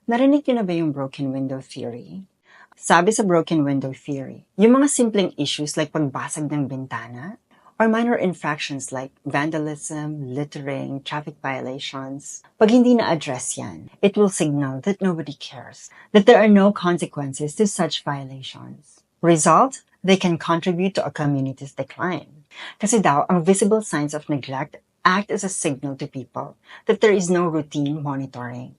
narinig niyo na ba yung broken window theory? Sabi sa broken window theory, yung mga simpleng issues like pagbasag ng bintana or minor infractions like vandalism, littering, traffic violations, pag hindi na-address yan, it will signal that nobody cares, that there are no consequences to such violations. Result, they can contribute to a community's decline. Kasi daw, ang visible signs of neglect act as a signal to people that there is no routine monitoring.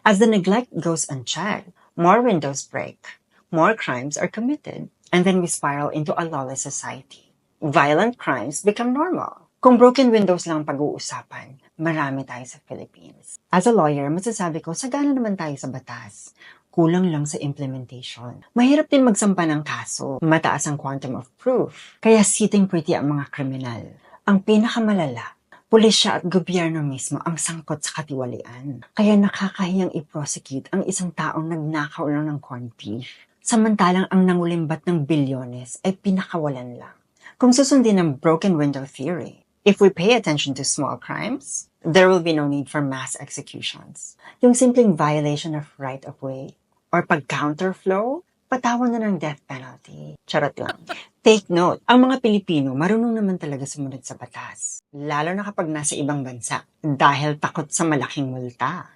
As the neglect goes unchecked, more windows break, more crimes are committed, and then we spiral into a lawless society. Violent crimes become normal. Kung broken windows lang pag-uusapan, marami tayo sa Philippines. As a lawyer, masasabi ko, sagana naman tayo sa batas. Kulang lang sa implementation. Mahirap din magsampa ng kaso. Mataas ang quantum of proof. Kaya sitting pretty ang mga kriminal. Ang pinakamalala, pulisya at gobyerno mismo ang sangkot sa katiwalian. Kaya nakakahiyang i-prosecute ang isang taong nagnakaw lang ng corned beef. Samantalang ang nangulimbat ng bilyones ay pinakawalan lang. Kung susundin ang broken window theory, if we pay attention to small crimes, there will be no need for mass executions. Yung simpleng violation of right-of-way or pag-counterflow, patawan na ng death penalty. Charot lang. Take note, ang mga Pilipino marunong naman talaga sumunod sa batas. Lalo na kapag nasa ibang bansa dahil takot sa malaking multa.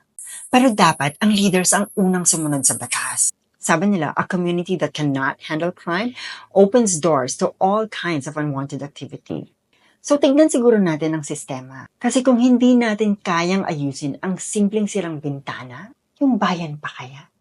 Pero dapat ang leaders ang unang sumunod sa batas. Sabi nila, a community that cannot handle crime opens doors to all kinds of unwanted activity. So tignan siguro natin ang sistema. Kasi kung hindi natin kayang ayusin ang simpleng sirang bintana, yung bayan pa kaya?